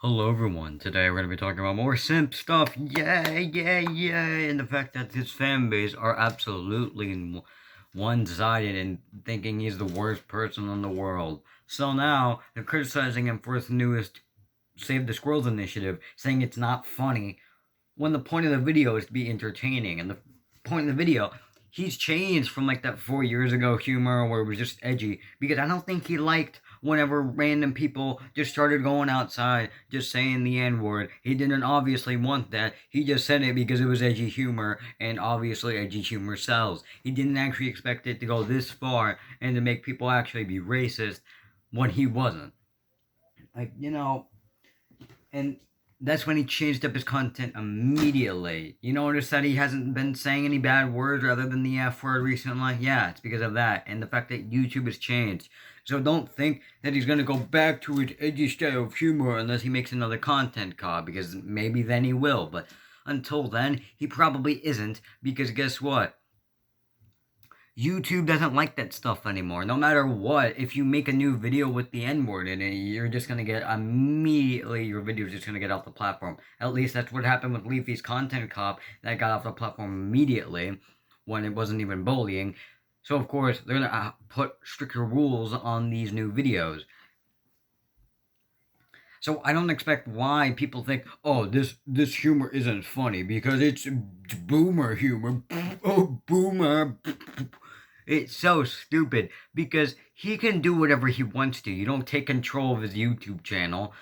Hello everyone, today we're going to be talking about more simp stuff, yay, and the fact that his fan base are absolutely one-sided and thinking he's the worst person in the world. So now, they're criticizing him for his newest Save the Squirrels initiative, saying it's not funny, when the point of the video is to be entertaining, and the point of the video, he's changed from like that 4 years ago humor where it was just edgy, because I don't think he liked whenever random people just started going outside just saying the N-word. He didn't obviously want that. He just said it because it was edgy humor, and obviously edgy humor sells. He didn't actually expect it to go this far and to make people actually be racist when he wasn't. And that's when he changed up his content immediately. You notice that he hasn't been saying any bad words other than the F word recently? Yeah, it's because of that, and the fact that YouTube has changed. So don't think that he's going to go back to his edgy style of humor unless he makes another content card, because maybe then he will, but until then, he probably isn't, because guess what? YouTube doesn't like that stuff anymore. No matter what, if you make a new video with the N-word in it, you're just gonna get immediately, your video's just gonna get off the platform. At least that's what happened with Leafy's Content Cop, that got off the platform immediately when it wasn't even bullying. So of course, they're gonna put stricter rules on these new videos. So I don't expect why people think, oh, this humor isn't funny because it's boomer humor. Oh, boomer. It's so stupid because he can do whatever he wants to. You don't take control of his YouTube channel.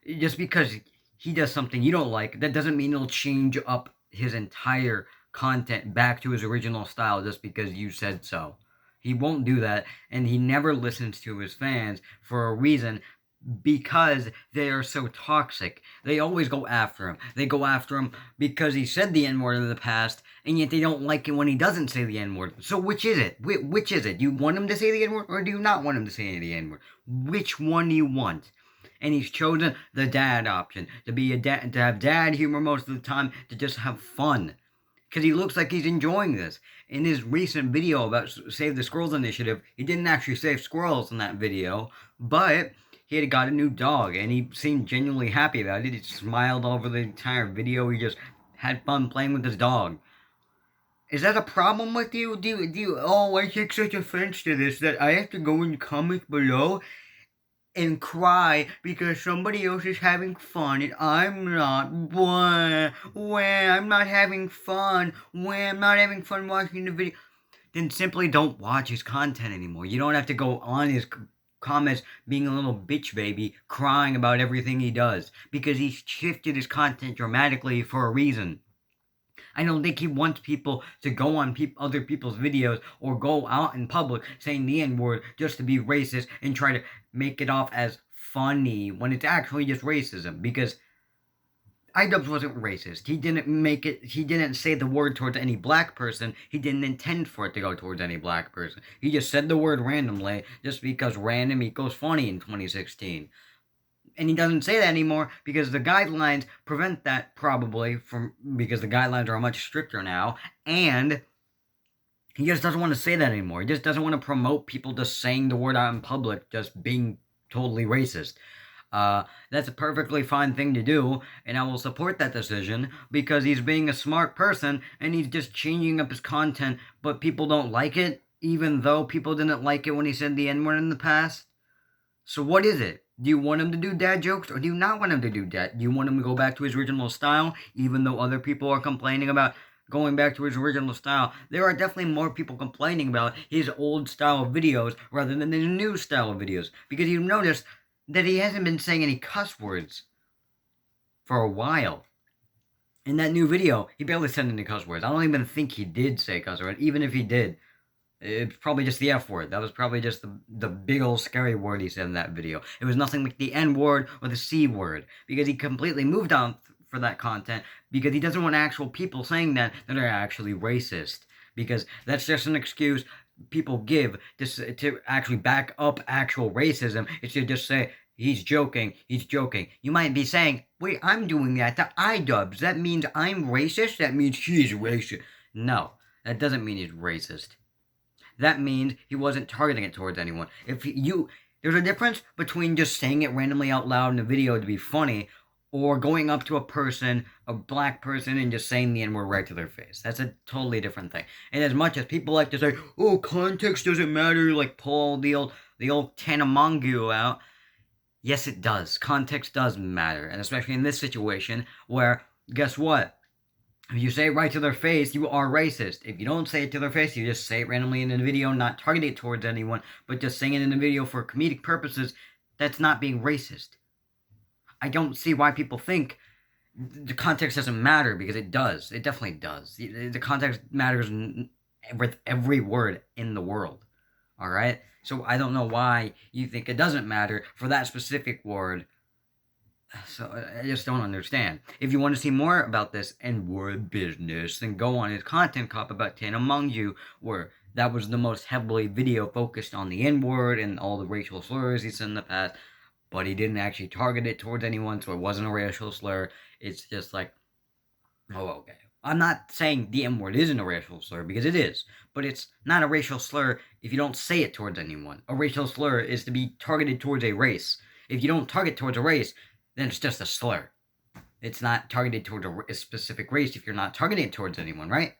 Just because he does something you don't like, that doesn't mean he'll change up his entire content back to his original style just because you said so. He won't do that, and he never listens to his fans for a reason, because they are so toxic. They always go after him. They go after him because he said the N-word in the past, and yet they don't like it when he doesn't say the N-word. So which is it? Which is it? Do you want him to say the N-word, or do you not want him to say the N-word? Which one do you want? And he's chosen the dad option, to be a dad, to have dad humor most of the time, to just have fun. Because he looks like he's enjoying this. In his recent video about Save the Squirrels initiative, he didn't actually save squirrels in that video, but he had got a new dog, and he seemed genuinely happy about it. He smiled over the entire video. He just had fun playing with his dog. Is that a problem with you? Do you, oh, I take such offense to this that I have to go in the comments below and cry because somebody else is having fun and I'm not. I'm not having fun. I'm not having fun watching the video. Then simply don't watch his content anymore. You don't have to go on his comments being a little bitch baby, crying about everything he does, because he's shifted his content dramatically for a reason. I don't think he wants people to go on other people's videos or go out in public saying the N-word just to be racist and try to make it off as funny when it's actually just racism, because IDubbbz wasn't racist. He didn't say the word towards any black person. He didn't intend for it to go towards any black person. He just said the word randomly just because random equals funny in 2016. And he doesn't say that anymore because the guidelines prevent that, probably, because the guidelines are much stricter now, and he just doesn't want to say that anymore. He just doesn't want to promote people just saying the word out in public, just being totally racist. That's a perfectly fine thing to do, and I will support that decision, because he's being a smart person, and he's just changing up his content, but people don't like it, even though people didn't like it when he said the N-word in the past. So what is it? Do you want him to do dad jokes, or do you not want him to do dad? Do you want him to go back to his original style, even though other people are complaining about going back to his original style? There are definitely more people complaining about his old style of videos rather than his new style of videos, because you notice that he hasn't been saying any cuss words for a while. In that new video, he barely said any cuss words. I don't even think he did say cuss words. Even if he did, it's probably just the F word. That was probably just the big old scary word he said in that video. It was nothing like the N word or the C word, because he completely moved on for that content, because he doesn't want actual people saying that are actually racist, because that's just an excuse people give to actually back up actual racism. It's to just say, he's joking, he's joking. You might be saying, wait, I'm doing that to IDubbbz. That means I'm racist? That means he's racist. No, that doesn't mean he's racist. That means he wasn't targeting it towards anyone. There's a difference between just saying it randomly out loud in a video to be funny, or going up to a person, a black person, and just saying the N-word right to their face. That's a totally different thing. And as much as people like to say, oh, context doesn't matter, like pull the old Tanamongu out, yes, it does. Context does matter, and especially in this situation where, guess what? If you say it right to their face, you are racist. If you don't say it to their face, you just say it randomly in a video, not targeted towards anyone, but just saying it in a video for comedic purposes, that's not being racist. I don't see why people think the context doesn't matter, because it does. It definitely does. The context matters with every word in the world. Alright? So I don't know why you think it doesn't matter for that specific word. So I just don't understand. If you want to see more about this N-word business, then go on his Content Cop about 10 Among You, where that was the most heavily video focused on the N-word and all the racial slurs he's said in the past. But he didn't actually target it towards anyone, so it wasn't a racial slur. It's just like, oh, okay. I'm not saying the N-word isn't a racial slur, because it is. But it's not a racial slur if you don't say it towards anyone. A racial slur is to be targeted towards a race. If you don't target towards a race, then it's just a slur. It's not targeted towards a specific race if you're not targeting it towards anyone, right?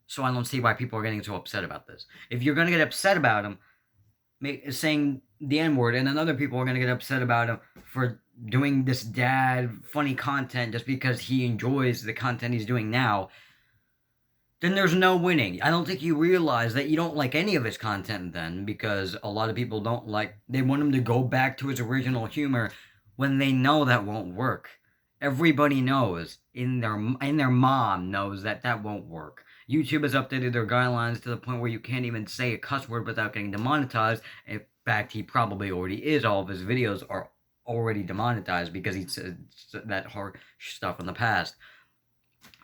So I don't see why people are getting so upset about this. If you're going to get upset about him saying the N-word, and then other people are going to get upset about him for doing this dad funny content just because he enjoys the content he's doing now, then there's no winning. I don't think you realize that you don't like any of his content then, because a lot of people don't like, they want him to go back to his original humor when they know that won't work. Everybody knows, in their mom knows that won't work. YouTube has updated their guidelines to the point where you can't even say a cuss word without getting demonetized. In fact, he probably already is. All of his videos are already demonetized because he said that harsh stuff in the past.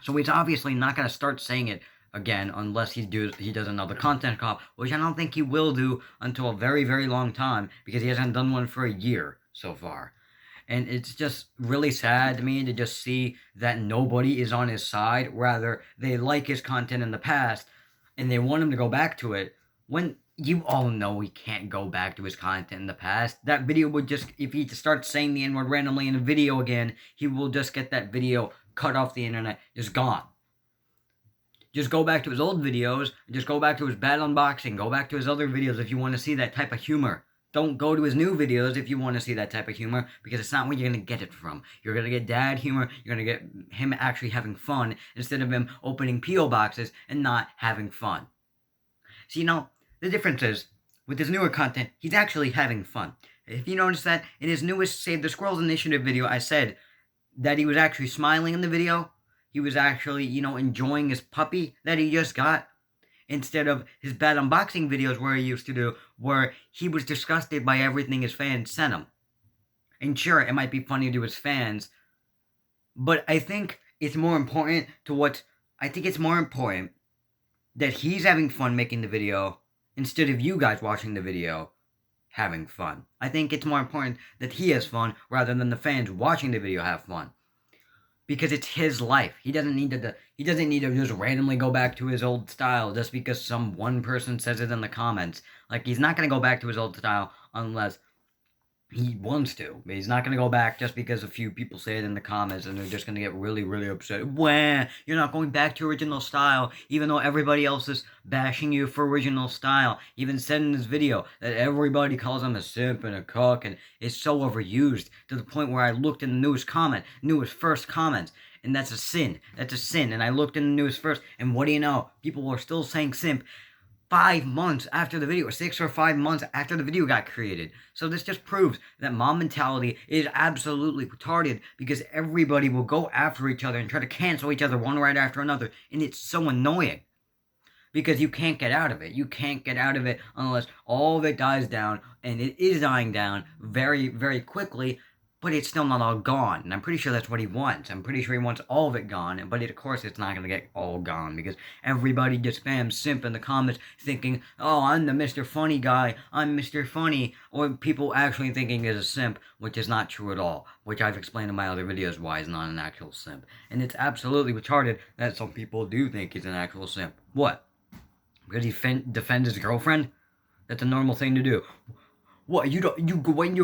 So he's obviously not going to start saying it again unless he does another Content Cop, which I don't think he will do until a very, very long time, because he hasn't done one for a year so far. And it's just really sad to me to just see that nobody is on his side. Rather, they like his content in the past, and they want him to go back to it, when you all know he can't go back to his content in the past. That video would just, if he starts saying the N-word randomly in a video again, he will just get that video cut off the internet, just gone. Just go back to his old videos, just go back to his bad unboxing, go back to his other videos if you want to see that type of humor. Don't go to his new videos if you want to see that type of humor, because it's not where you're going to get it from. You're going to get dad humor, you're going to get him actually having fun, instead of him opening P.O. boxes and not having fun. So, the difference is, with his newer content, he's actually having fun. If you notice that, in his newest Save the Squirrels Initiative video, I said that he was actually smiling in the video. He was actually, enjoying his puppy that he just got, instead of his bad unboxing videos where he used to do, where he was disgusted by everything his fans sent him. And sure, it might be funny to his fans, but I think it's more important that he's having fun making the video, instead of you guys watching the video having fun. I think it's more important that he has fun, rather than the fans watching the video have fun. Because it's his life. He doesn't need to just randomly go back to his old style just because some one person says it in the comments. Like, he's not going to go back to his old style unless he wants to. But he's not going to go back just because a few people say it in the comments and they're just going to get really, really upset. Wah, you're not going back to original style, even though everybody else is bashing you for original style. He even said in this video that everybody calls him a simp and a cuck, and it's so overused to the point where I looked in the newest first comments, and that's a sin. That's a sin. And I looked in the newest first, and what do you know? People were still saying simp 5 months after the video, or 6 or 5 months after the video got created. So this just proves that mom mentality is absolutely retarded, because everybody will go after each other and try to cancel each other one right after another, and it's so annoying. Because you can't get out of it. You can't get out of it unless all of it dies down, and it is dying down very, very quickly, but it's still not all gone. And I'm pretty sure that's what he wants. I'm pretty sure he wants all of it gone, but of course it's not going to get all gone, because everybody just spams simp in the comments thinking, oh, I'm the Mr. Funny guy, I'm Mr. Funny, or people actually thinking is a simp, which is not true at all, which I've explained in my other videos why he's not an actual simp. And it's absolutely retarded that some people do think he's an actual simp. What? Because he defends his girlfriend? That's a normal thing to do. What, you don't, you when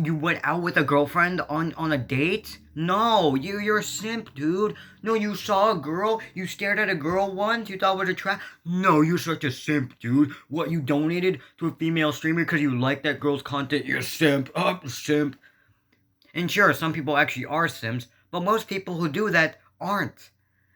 you went out with a girlfriend on a date? No, you're a simp, dude. No, you saw a girl, you stared at a girl once, you thought it was attractive. No, you're such a simp, dude. What, you donated to a female streamer because you like that girl's content? You're a simp. Simp. And sure, some people actually are simps, but most people who do that aren't.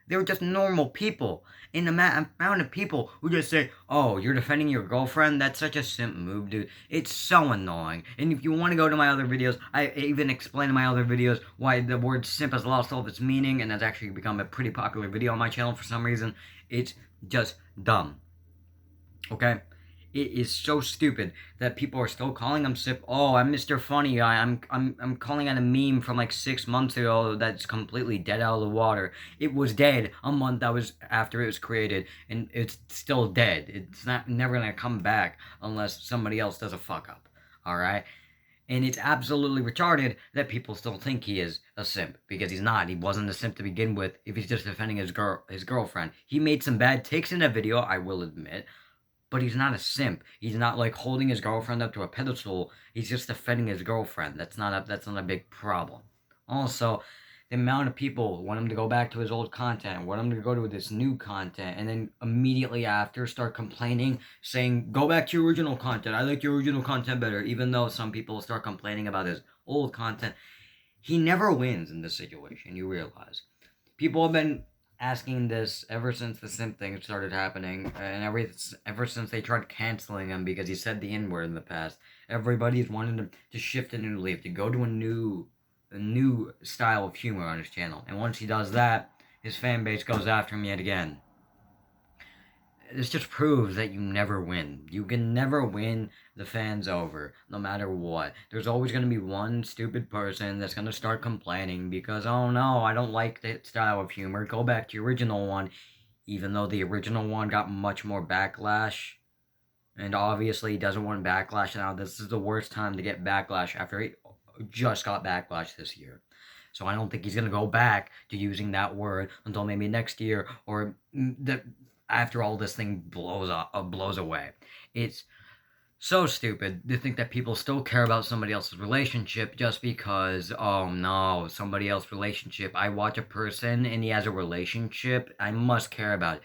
They're just normal people. And the amount of people who just say, oh, you're defending your girlfriend? That's such a simp move, dude. It's so annoying. And if you want to go to my other videos, I even explain in my other videos why the word simp has lost all of its meaning, and has actually become a pretty popular video on my channel for some reason. It's just dumb. Okay? It is so stupid that people are still calling him simp. Oh, I'm Mr. Funny Guy. I'm calling out a meme from like 6 months ago that's completely dead out of the water. It was dead a month after it was created, and it's still dead. It's never gonna come back unless somebody else does a fuck up. All right. And it's absolutely retarded that people still think he is a simp, because he's not. He wasn't a simp to begin with. If he's just defending his girlfriend, he made some bad takes in that video, I will admit. But he's not a simp. He's not like holding his girlfriend up to a pedestal. He's just defending his girlfriend. That's not a big problem. Also, the amount of people want him to go back to his old content, want him to go to this new content, and then immediately after start complaining, saying, go back to your original content. I like your original content better. Even though some people start complaining about his old content. He never wins in this situation, you realize. People have been asking this ever since the simp thing started happening, and ever since they tried canceling him because he said the N-word in the past. Everybody's wanted him to shift a new leaf, to go to a new style of humor on his channel. And once he does that, his fan base goes after him yet again. This just proves that you never win. You can never win the fans over, no matter what. There's always going to be one stupid person that's going to start complaining because, oh no, I don't like that style of humor. Go back to your original one, even though the original one got much more backlash. And obviously, he doesn't want backlash now. This is the worst time to get backlash after he just got backlash this year. So I don't think he's going to go back to using that word until maybe next year, or after all this thing blows away. It's so stupid to think that people still care about somebody else's relationship just because, oh no, somebody else's relationship. I watch a person and he has a relationship, I must care about it.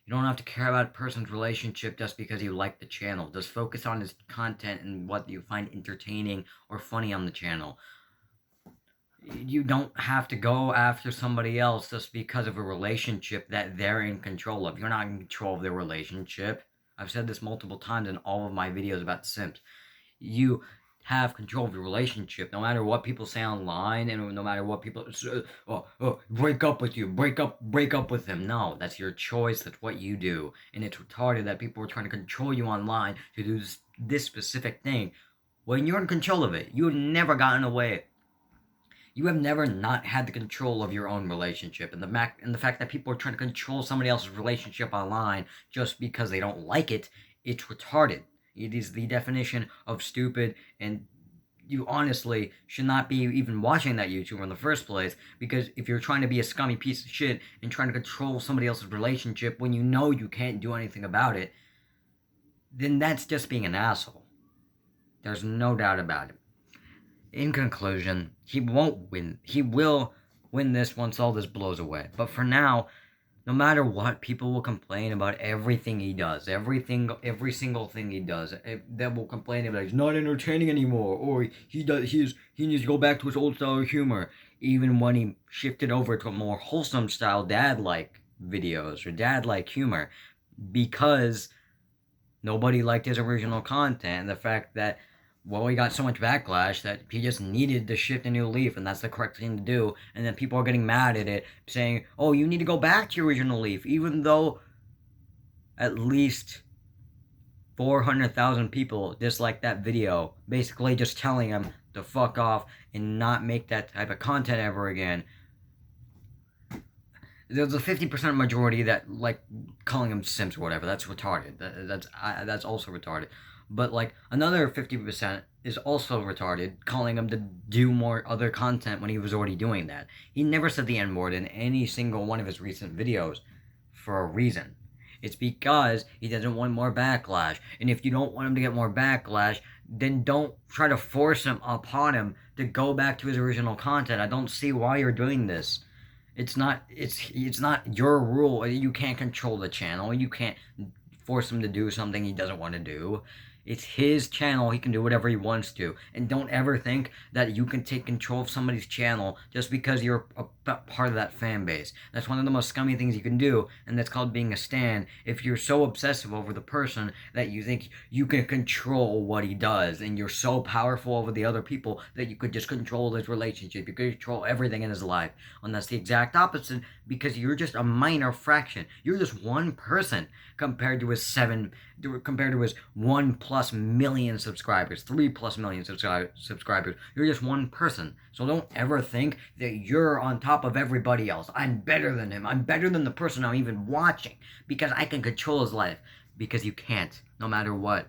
You don't have to care about a person's relationship just because you like the channel. Just focus on his content and what you find entertaining or funny on the channel. You don't have to go after somebody else just because of a relationship that they're in control of. You're not in control of their relationship. I've said this multiple times in all of my videos about simps. You have control of your relationship, no matter what people say online, and no matter what people break up with you, break up with him. No, that's your choice. That's what you do, and it's retarded that people are trying to control you online to do this specific thing when you're in control of it. You have never gotten away. You have never not had the control of your own relationship. And the fact that people are trying to control somebody else's relationship online just because they don't like it, it's retarded. It is the definition of stupid, and you honestly should not be even watching that YouTuber in the first place, because if you're trying to be a scummy piece of shit and trying to control somebody else's relationship when you know you can't do anything about it, then that's just being an asshole. There's no doubt about it. In conclusion, he won't win. He will win this once all this blows away. But for now, no matter what, people will complain about everything he does. Every single thing he does. They will complain about he's not entertaining anymore, or he needs to go back to his old style of humor. Even when he shifted over to a more wholesome style, dad-like videos or dad-like humor, because nobody liked his original content. And the fact that, well, he got so much backlash that he just needed to shift a new leaf, and that's the correct thing to do. And then people are getting mad at it, saying, oh, you need to go back to your original leaf, even though at least 400,000 people disliked that video, basically just telling him to fuck off and not make that type of content ever again. There's a 50% majority that like calling him simps or whatever. That's retarded. That's also retarded. But like another 50% is also retarded, calling him to do more other content when he was already doing that. He never said the N-word in any single one of his recent videos for a reason. It's because he doesn't want more backlash. And if you don't want him to get more backlash, then don't try to force him upon him to go back to his original content. I don't see why you're doing this. It's not your rule. You can't control the channel. You can't force him to do something he doesn't want to do. It's his channel. He can do whatever he wants to. And don't ever think that you can take control of somebody's channel just because you're a part of that fan base. That's one of the most scummy things you can do, and that's called being a stan. If you're so obsessive over the person that you think you can control what he does, and you're so powerful over the other people that you could just control his relationship, you could control everything in his life. And that's the exact opposite, because you're just a minor fraction. You're just one person compared to his 1+ million subscribers, 3+ million subscribers. You're just one person. So don't ever think that you're on top of everybody else. I'm better than him. I'm better than the person I'm even watching because I can control his life. Because you can't, no matter what.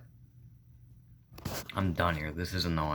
I'm done here. This is annoying.